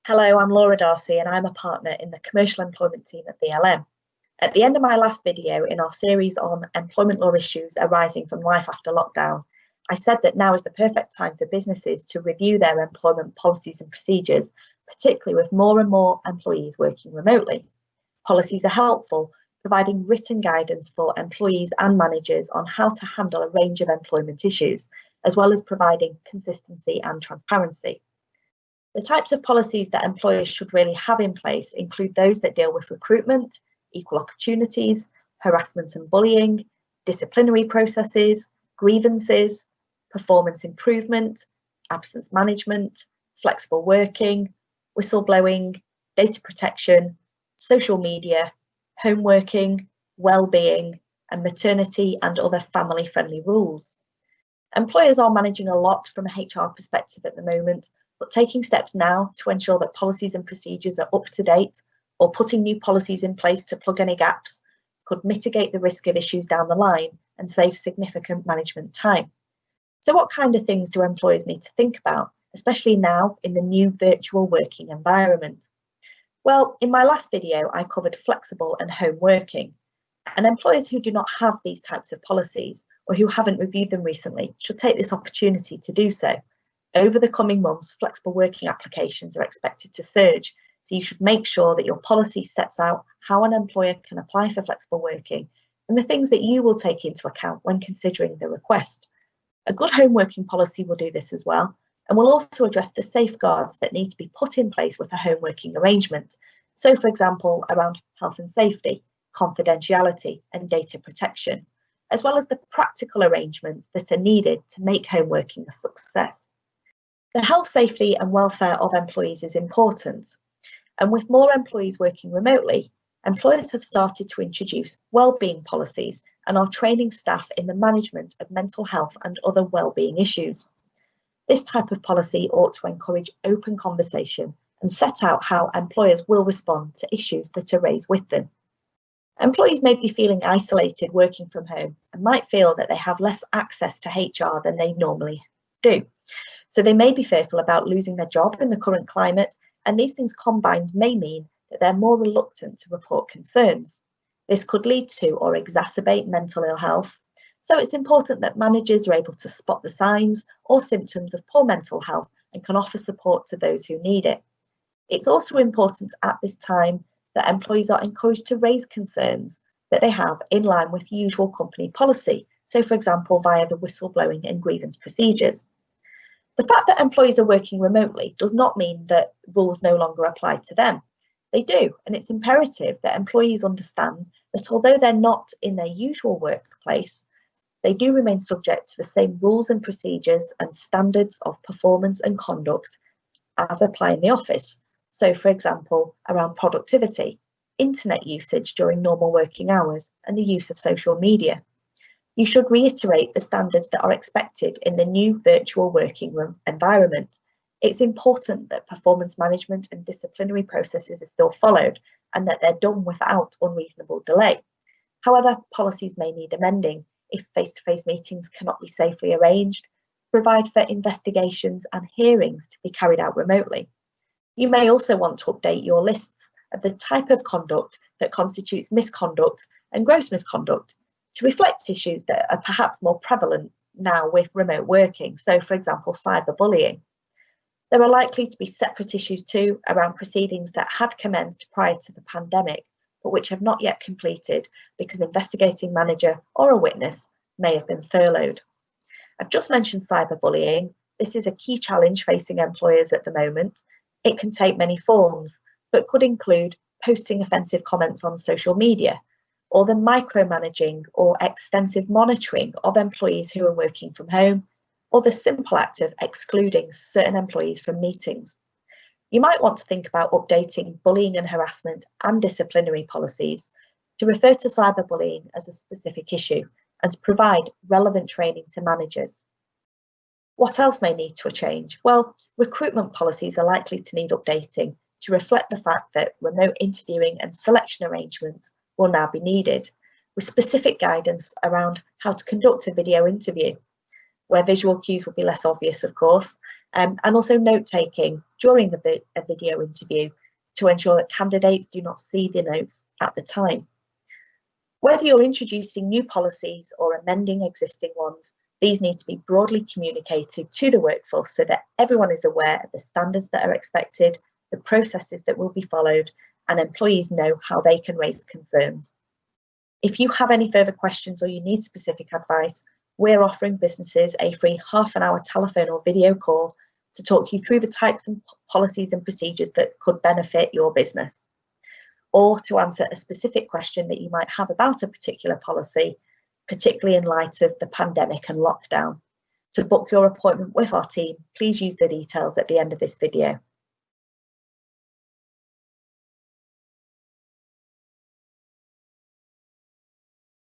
Hello, I'm Laura Darcy and I'm a partner in the commercial employment team at BLM. At the end of my last video in our series on employment law issues arising from life after lockdown, I said that now is the perfect time for businesses to review their employment policies and procedures, particularly with more and more employees working remotely. Policies are helpful, providing written guidance for employees and managers on how to handle a range of employment issues, as well as providing consistency and transparency. The types of policies that employers should really have in place include those that deal with recruitment, equal opportunities, harassment and bullying, disciplinary processes, grievances, performance improvement, absence management, flexible working, whistleblowing, data protection, social media, home working, well-being, and maternity and other family-friendly rules. Employers are managing a lot from a HR perspective at the moment, but taking steps now to ensure that policies and procedures are up to date or putting new policies in place to plug any gaps could mitigate the risk of issues down the line and save significant management time. So what kind of things do employers need to think about, especially now in the new virtual working environment? Well, in my last video, I covered flexible and home working, and employers who do not have these types of policies or who haven't reviewed them recently should take this opportunity to do so. Over the coming months, flexible working applications are expected to surge, so you should make sure that your policy sets out how an employer can apply for flexible working and the things that you will take into account when considering the request. A good home working policy will do this as well, and will also address the safeguards that need to be put in place with a home working arrangement. So, for example, around health and safety, confidentiality and data protection, as well as the practical arrangements that are needed to make home working a success. The health, safety and welfare of employees is important, and with more employees working remotely, employers have started to introduce well-being policies and are training staff in the management of mental health and other well-being issues. This type of policy ought to encourage open conversation and set out how employers will respond to issues that are raised with them. Employees may be feeling isolated working from home and might feel that they have less access to HR than they normally do. So they may be fearful about losing their job in the current climate, and these things combined may mean that they're more reluctant to report concerns. This could lead to or exacerbate mental ill health. So it's important that managers are able to spot the signs or symptoms of poor mental health and can offer support to those who need it. It's also important at this time that employees are encouraged to raise concerns that they have in line with usual company policy. So, for example, via the whistleblowing and grievance procedures. The fact that employees are working remotely does not mean that rules no longer apply to them. They do, and it's imperative that employees understand that although they're not in their usual workplace, they do remain subject to the same rules and procedures and standards of performance and conduct as apply in the office. So, for example, around productivity, internet usage during normal working hours, and the use of social media. You should reiterate the standards that are expected in the new virtual working environment. It's important that performance management and disciplinary processes are still followed and that they're done without unreasonable delay. However, policies may need amending if face-to-face meetings cannot be safely arranged, provide for investigations and hearings to be carried out remotely. You may also want to update your lists of the type of conduct that constitutes misconduct and gross misconduct to reflect issues that are perhaps more prevalent now with remote working. So, for example, cyberbullying. There are likely to be separate issues too around proceedings that had commenced prior to the pandemic, but which have not yet completed because an investigating manager or a witness may have been furloughed. I've just mentioned cyberbullying. This is a key challenge facing employers at the moment. It can take many forms, so it could include posting offensive comments on social media, or the micromanaging or extensive monitoring of employees who are working from home, or the simple act of excluding certain employees from meetings. You might want to think about updating bullying and harassment and disciplinary policies to refer to cyberbullying as a specific issue and to provide relevant training to managers. What else may need to change? Well, recruitment policies are likely to need updating to reflect the fact that remote interviewing and selection arrangements will now be needed, with specific guidance around how to conduct a video interview. where visual cues will be less obvious, of course, and also note-taking during a video interview to ensure that candidates do not see the notes at the time. Whether you're introducing new policies or amending existing ones, these need to be broadly communicated to the workforce so that everyone is aware of the standards that are expected, the processes that will be followed, and employees know how they can raise concerns. If you have any further questions or you need specific advice, we're offering businesses a free half-an-hour telephone or video call to talk you through the types of policies and procedures that could benefit your business, or to answer a specific question that you might have about a particular policy, particularly in light of the pandemic and lockdown. To book your appointment with our team, please use the details at the end of this video.